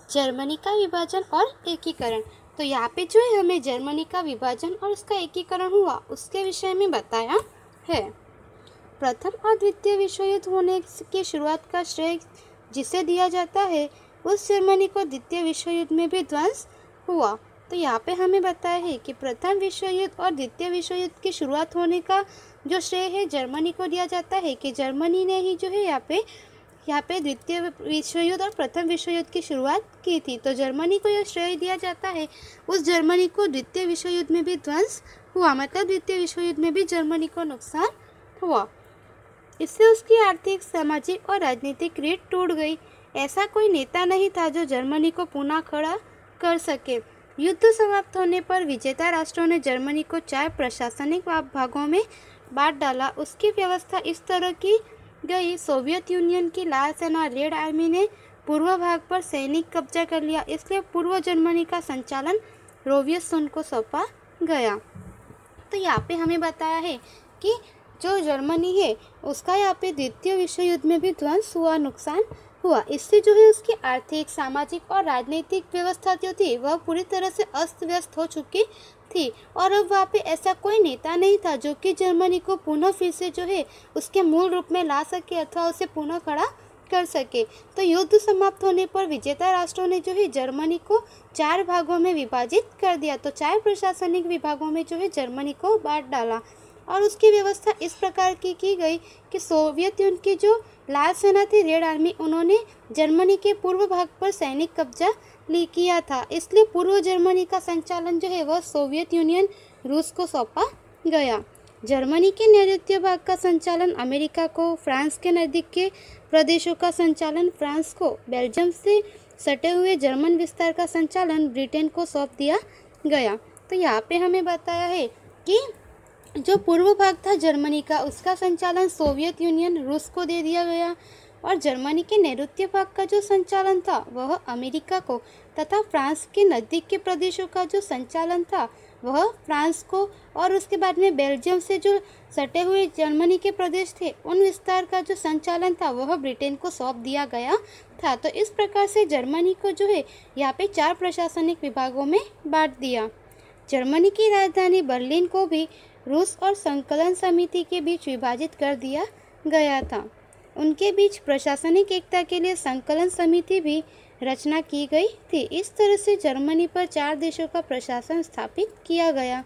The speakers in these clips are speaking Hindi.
जर्मनी का विभाजन और एकीकरण। तो यहाँ पे जो है हमें जर्मनी का विभाजन और उसका एकीकरण हुआ उसके विषय में बताया है। प्रथम और द्वितीय विश्व युद्ध होने की शुरुआत का श्रेय जिसे दिया जाता है उस जर्मनी को द्वितीय विश्व युद्ध में भी ध्वंस हुआ। तो यहाँ पे हमें बताया है कि प्रथम विश्व युद्ध और द्वितीय विश्व युद्ध की शुरुआत होने का जो श्रेय है जर्मनी को दिया जाता है कि जर्मनी ने ही जो है यहाँ पे द्वितीय विश्व युद्ध और प्रथम विश्व युद्ध की शुरुआत की थी। तो जर्मनी को यह श्रेय दिया जाता है, उस जर्मनी को द्वितीय विश्व युद्ध में भी ध्वंस हुआ, मतलब द्वितीय विश्व युद्ध में भी जर्मनी को नुकसान हुआ। इससे उसकी आर्थिक, सामाजिक और राजनीतिक रीढ़ टूट गई। ऐसा कोई नेता नहीं था जो जर्मनी को पुनः खड़ा कर सके। युद्ध समाप्त होने पर विजेता राष्ट्रों ने जर्मनी को 4 प्रशासनिक भागों में बांट डाला। उसकी व्यवस्था इस तरह की गई। सोवियत यूनियन की लाल सेना रेड आर्मी ने पूर्व भाग पर सैनिक कब्जा कर लिया, इसलिए पूर्व जर्मनी का संचालन रोवियतसुन को सौंपा गया। तो यहाँ पे हमें बताया है कि जो जर्मनी है उसका यहाँ पे द्वितीय विश्व युद्ध में भी ध्वंस हुआ, नुकसान हुआ। इससे जो है उसकी आर्थिक, सामाजिक और राजनीतिक व्यवस्था जो थी वह पूरी तरह से अस्त व्यस्त हो चुकी थी और अब वहाँ पे ऐसा कोई नेता नहीं था जो कि जर्मनी को पुनः फिर से जो है उसके मूल रूप में ला सके अथवा उसे पुनः खड़ा कर सके। तो युद्ध समाप्त होने पर विजेता राष्ट्रों ने जो है जर्मनी को 4 भागों में विभाजित कर दिया। तो 4 प्रशासनिक विभागों में जो है जर्मनी को बांट डाला और उसकी व्यवस्था इस प्रकार की गई कि सोवियत यूनियन की जो लाल सेना थी रेड आर्मी, उन्होंने जर्मनी के पूर्व भाग पर सैनिक कब्जा किया था, इसलिए पूर्व जर्मनी का संचालन जो है वह सोवियत यूनियन रूस को सौंपा गया। जर्मनी के नैऋत्य भाग का संचालन अमेरिका को, फ्रांस के नज़दीक के प्रदेशों का संचालन फ्रांस को, बेल्जियम से सटे हुए जर्मन विस्तार का संचालन ब्रिटेन को सौंप दिया गया। तो यहाँ पे हमें बताया है कि जो पूर्व भाग था जर्मनी का उसका संचालन सोवियत यूनियन रूस को दे दिया गया और जर्मनी के नैऋत्य भाग का जो संचालन था वह अमेरिका को तथा फ्रांस के नज़दीक के प्रदेशों का जो संचालन था वह फ्रांस को और उसके बाद में बेल्जियम से जो सटे हुए जर्मनी के प्रदेश थे उन विस्तार का जो संचालन था वह ब्रिटेन को सौंप दिया गया था। तो इस प्रकार से जर्मनी को जो है यहाँ पे 4 प्रशासनिक विभागों में बांट दिया। जर्मनी की राजधानी बर्लिन को भी रूस और संकलन समिति के बीच विभाजित कर दिया गया था। उनके बीच प्रशासनिक एकता के लिए संकलन समिति भी रचना की गई थी। इस तरह से जर्मनी पर 4 देशों का प्रशासन स्थापित किया गया।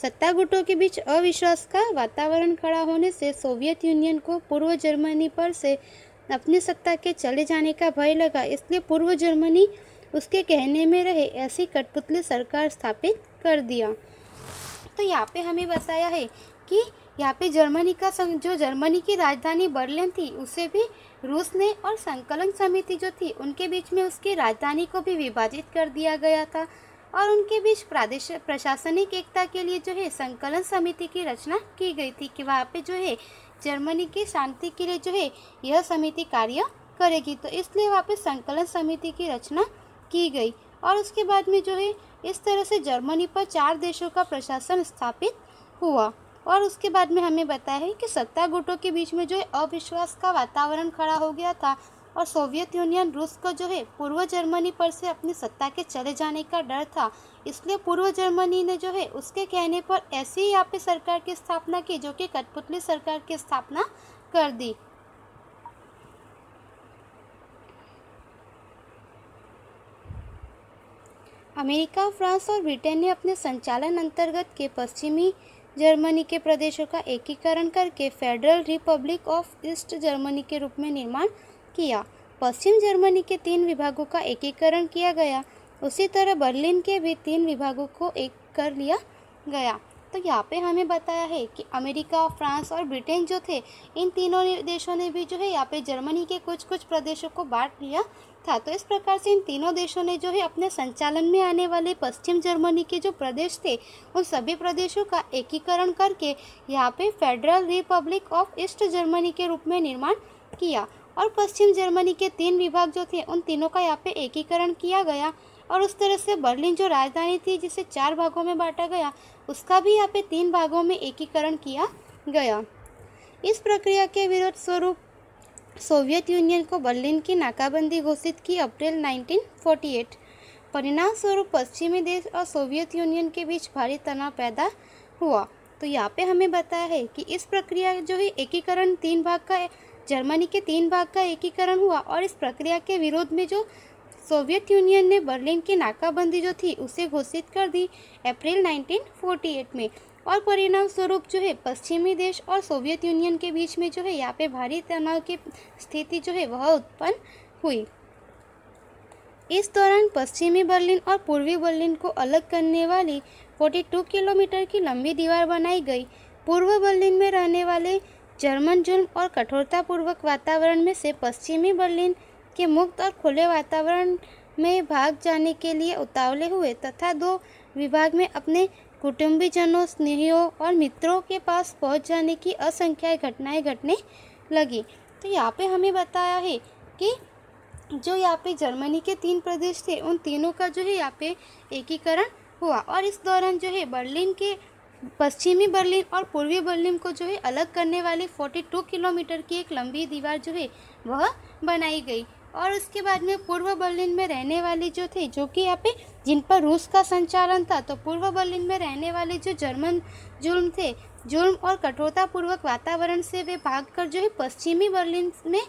सत्ता गुटों के बीच अविश्वास का वातावरण खड़ा होने से सोवियत यूनियन को पूर्व जर्मनी पर से अपनी सत्ता के चले जाने का भय लगा, इसलिए पूर्व जर्मनी उसके कहने में रहे ऐसी कठपुतली सरकार स्थापित कर दिया। तो यहाँ पे हमें बताया है कि यहाँ पे जर्मनी का जो जर्मनी की राजधानी बर्लिन थी उसे भी रूस ने और संकलन समिति जो थी उनके बीच में उसकी राजधानी को भी विभाजित कर दिया गया था और उनके बीच प्रादेशिक प्रशासनिक एकता के लिए जो है संकलन समिति की रचना की गई थी कि वहाँ पे जो है जर्मनी की शांति के लिए जो है यह समिति कार्य करेगी। तो इसलिए वहाँ पे संकलन समिति की रचना की गई और उसके बाद में जो है इस तरह से जर्मनी पर 4 देशों का प्रशासन स्थापित हुआ। और उसके बाद में हमें बताया है कि सत्ता गुटों के बीच में जो है अविश्वास का वातावरण खड़ा हो गया था और सोवियत यूनियन रूस को जो है पूर्व जर्मनी पर से अपनी सत्ता के चले जाने का डर था, इसलिए पूर्व जर्मनी ने जो है उसके कहने पर ऐसी ही यहाँ पे सरकार की स्थापना की जो कि कठपुतली सरकार की स्थापना कर दी। अमेरिका, फ्रांस और ब्रिटेन ने अपने संचालन अंतर्गत के पश्चिमी जर्मनी के प्रदेशों का एकीकरण करके federal Republic of east Germany के रूप में निर्माण किया। पश्चिम जर्मनी के 3 विभागों का एकीकरण किया गया। उसी तरह बर्लिन के भी 3 विभागों को एक कर लिया गया। तो यहाँ पे हमें बताया है कि अमेरिका, फ्रांस और ब्रिटेन जो थे इन तीनों देशों ने भी जो है यहाँ पे जर्मनी के कुछ प्रदेशों को बांट लिया था। तो इस प्रकार से इन तीनों देशों ने जो है अपने संचालन में आने वाले पश्चिम जर्मनी के जो प्रदेश थे उन सभी प्रदेशों का एकीकरण करके यहाँ पे federal Republic of east Germany के रूप में निर्माण किया और पश्चिम जर्मनी के 3 विभाग जो थे उन तीनों का यहाँ पे एकीकरण किया गया और उस तरह से बर्लिन जो राजधानी थी जिसे 4 भागों में बांटा गया उसका भी यहाँ पे 3 भागों में एकीकरण किया गया। इस प्रक्रिया के विरोध स्वरूप सोवियत यूनियन को बर्लिन की नाकाबंदी घोषित की अप्रैल 1948। परिणाम स्वरूप पश्चिमी देश और सोवियत यूनियन के बीच भारी तनाव पैदा हुआ। तो यहाँ पे हमें बताया है कि इस प्रक्रिया जो है एकीकरण जर्मनी के 3 भाग का एकीकरण हुआ और इस प्रक्रिया के विरोध में जो सोवियत यूनियन ने बर्लिन की नाकाबंदी जो थी उसे घोषित कर दी अप्रैल 1948 में। और परिणाम स्वरूप जो है पश्चिमी देश और सोवियत यूनियन के बीच में जो है यहाँ पे भारी तनाव की स्थिति जो है वह उत्पन्न हुई। इस दौरान पश्चिमी बर्लिन और पूर्वी बर्लिन को अलग करने वाली 42 किलोमीटर की लंबी दीवार बनाई गई। पूर्व बर्लिन में रहने वाले जर्मन जुल्म और कठोरतापूर्वक वातावरण में से पश्चिमी बर्लिन के मुक्त और खुले वातावरण में भाग जाने के लिए उतावले हुए तथा 2 विभाग में अपने कुटुंबीजनों, स्नेहियों और मित्रों के पास पहुंच जाने की असंख्य घटनाएं घटने लगी। तो यहाँ पे हमें बताया है कि जो यहाँ पे जर्मनी के 3 प्रदेश थे उन तीनों का जो है यहाँ पे एकीकरण हुआ और इस दौरान जो है बर्लिन के पश्चिमी बर्लिन और पूर्वी बर्लिन को जो है अलग करने वाली 42 किलोमीटर की एक लंबी दीवार जो है वह बनाई गई। और उसके बाद में पूर्व बर्लिन में रहने वाले जो थे, जो कि यहाँ पे जिन पर रूस का संचालन था, तो पूर्व बर्लिन में रहने वाले जो जर्मन जुल्म और कठोरतापूर्वक वातावरण से वे भागकर जो है पश्चिमी बर्लिन में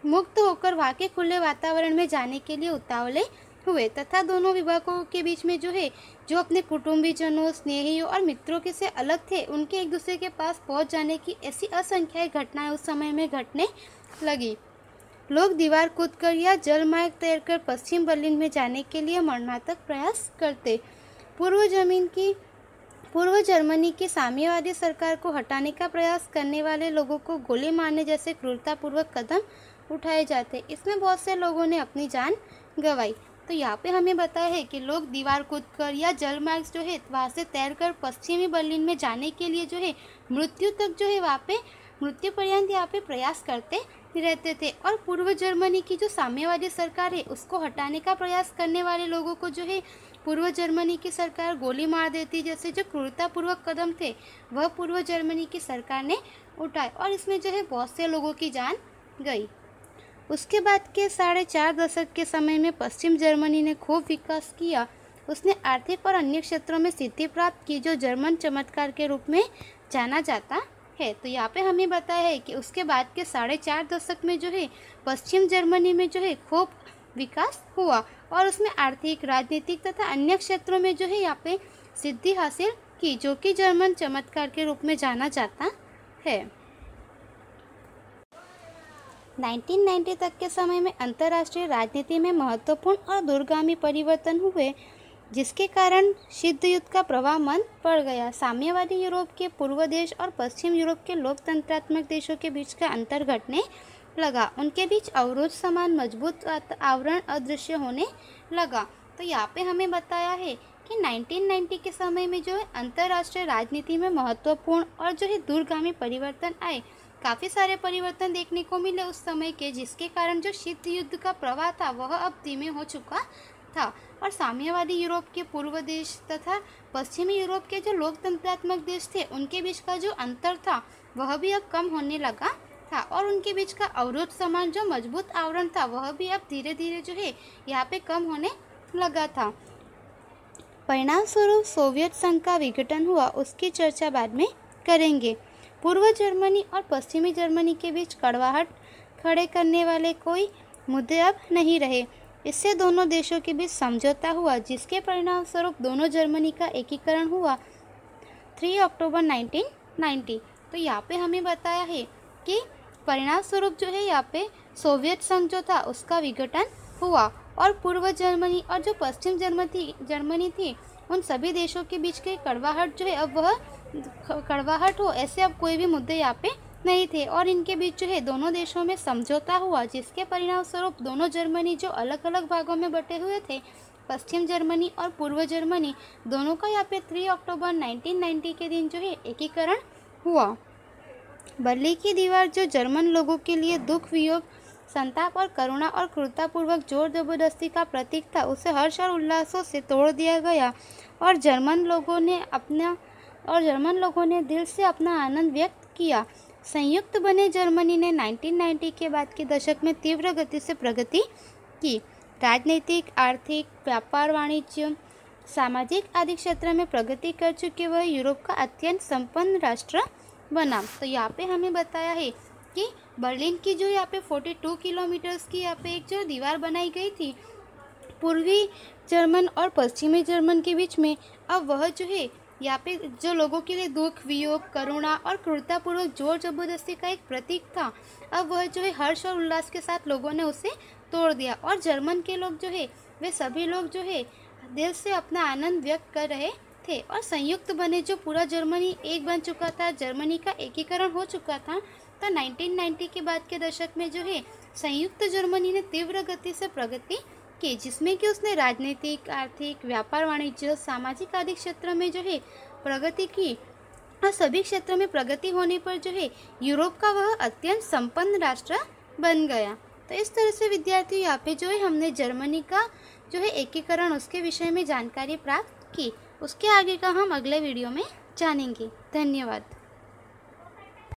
मुक्त होकर वहाँ के खुले वातावरण में जाने के लिए उतावले हुए तथा दोनों विभागों के बीच में जो अपने कुटुंबीजनों, स्नेहियों और मित्रों के से अलग थे, उनके एक दूसरे के पास पहुंच जाने की ऐसी असंख्य घटनाएं उस समय में घटने लगी। लोग दीवार कूदकर या जलमार्ग तैर कर पश्चिम बर्लिन में जाने के लिए मरणातक प्रयास करते। पूर्व जर्मनी की साम्यवादी सरकार को हटाने का प्रयास करने वाले लोगों को गोली मारने जैसे क्रूरतापूर्वक कदम उठाए जाते। इसमें बहुत से लोगों ने अपनी जान गंवाई। तो यहाँ पे हमें बताया है कि लोग दीवार कूदकर या जलमार्ग जो है वहाँ से तैरकर पश्चिमी बर्लिन में जाने के लिए जो है मृत्यु तक जो है वहाँ पे मृत्यु पर्यंत यहाँ पे प्रयास करते रहते थे। और पूर्व जर्मनी की जो साम्यवादी सरकार है उसको हटाने का प्रयास करने वाले लोगों को जो है पूर्व जर्मनी की सरकार गोली मार देती। जैसे जो क्रूरतापूर्वक कदम थे वह पूर्व जर्मनी की सरकार ने उठाए और इसमें जो है बहुत से लोगों की जान गई। उसके बाद के 4.5 दशक के समय में पश्चिम जर्मनी ने खूब विकास किया। उसने आर्थिक और अन्य क्षेत्रों में सिद्धि प्राप्त की जो जर्मन चमत्कार के रूप में जाना जाता है। तो यहाँ पे हमें बताया है कि उसके बाद के 4.5 दशक में जो है पश्चिम जर्मनी में जो है खूब विकास हुआ और उसमें आर्थिक, राजनीतिक तथा अन्य क्षेत्रों में जो है यहाँ पे सिद्धि हासिल की, जो कि जर्मन चमत्कार के रूप में जाना जाता है। 1990 तक के समय में अंतर्राष्ट्रीय राजनीति में महत्वपूर्ण और दूरगामी परिवर्तन हुए, जिसके कारण शीत युद्ध का प्रभाव मंद पड़ गया। साम्यवादी यूरोप के पूर्व देश और पश्चिम यूरोप के लोकतंत्रात्मक देशों के बीच का अंतर घटने लगा। उनके बीच अवरोध समान मजबूत आवरण अदृश्य होने लगा। तो यहाँ पे हमें बताया है कि 1990 के समय में जो है अंतर्राष्ट्रीय राजनीति में महत्वपूर्ण और जो है दूरगामी परिवर्तन आए। काफ़ी सारे परिवर्तन देखने को मिले उस समय के, जिसके कारण जो शीत युद्ध का प्रवाह था वह अब धीमे हो चुका था और साम्यवादी यूरोप के पूर्व देश तथा पश्चिमी यूरोप के जो लोकतंत्रात्मक देश थे उनके बीच का जो अंतर था वह भी अब कम होने लगा था और उनके बीच का अवरोध समान जो मजबूत आवरण था वह भी अब धीरे धीरे जो है यहाँ पे कम होने लगा था। परिणाम स्वरूप सोवियत संघ का विघटन हुआ, उसकी चर्चा बाद में करेंगे। पूर्व जर्मनी और पश्चिमी जर्मनी के बीच कड़वाहट खड़े करने वाले कोई मुद्दे अब नहीं रहे। इससे दोनों देशों के बीच समझौता हुआ, जिसके परिणाम स्वरूप दोनों जर्मनी का एकीकरण हुआ 3 अक्टूबर 1990। तो यहाँ पे हमें बताया है कि परिणाम स्वरूप जो है यहाँ पे सोवियत संघ जो था उसका विघटन हुआ और पूर्व जर्मनी और जो पश्चिम जर्मनी थी उन सभी देशों के बीच के कड़वाहट जो है अब वह कड़वाहट हो, ऐसे अब कोई भी मुद्दे यहाँ पे नहीं थे और इनके बीच जो है दोनों देशों में समझौता हुआ, जिसके परिणाम स्वरूप दोनों जर्मनी जो अलग अलग भागों में बटे हुए थे, पश्चिम जर्मनी और पूर्व जर्मनी दोनों का यहाँ पे 3 अक्टूबर 1990 के दिन जो है एकीकरण हुआ। बर्लिन की दीवार जो जर्मन लोगों के लिए दुख, वियोग, संताप और करुणा और क्रूरतापूर्वक जोर जबरदस्ती का प्रतीक था, उसे हर्ष और उल्लासों से तोड़ दिया गया और जर्मन लोगों ने दिल से अपना आनंद व्यक्त किया। संयुक्त बने जर्मनी ने 1990 के बाद के दशक में तीव्र गति से प्रगति की। राजनीतिक, आर्थिक, व्यापार, वाणिज्य, सामाजिक आदि क्षेत्र में प्रगति कर चुके वह यूरोप का अत्यंत संपन्न राष्ट्र बना। तो यहाँ पे हमें बताया है कि बर्लिन की जो यहाँ पे 42 किलोमीटर्स की यहाँ पे एक जो दीवार बनाई गई थी पूर्वी जर्मन और पश्चिमी जर्मन के बीच में, अब वह जो है यहाँ पे जो लोगों के लिए दुख, वियोग, करुणा और क्रूरतापूर्वक जोर जबरदस्ती का एक प्रतीक था, अब वह जो है हर्ष और उल्लास के साथ लोगों ने उसे तोड़ दिया और जर्मन के लोग जो है वे सभी लोग जो है दिल से अपना आनंद व्यक्त कर रहे थे और संयुक्त बने जो पूरा जर्मनी एक बन चुका था, जर्मनी का एकीकरण हो चुका था। तो 1990 के बाद के दशक में जो है संयुक्त जर्मनी ने तीव्र गति से प्रगति की, जिसमें कि उसने राजनीतिक, आर्थिक, व्यापार, वाणिज्य, सामाजिक आदि क्षेत्र में जो है प्रगति की और सभी क्षेत्रों में प्रगति होने पर जो है यूरोप का वह अत्यंत संपन्न राष्ट्र बन गया। तो इस तरह से विद्यार्थी यहाँ पे जो है हमने जर्मनी का जो है एकीकरण उसके विषय में जानकारी प्राप्त की। उसके आगे का हम अगले वीडियो में जानेंगे। धन्यवाद।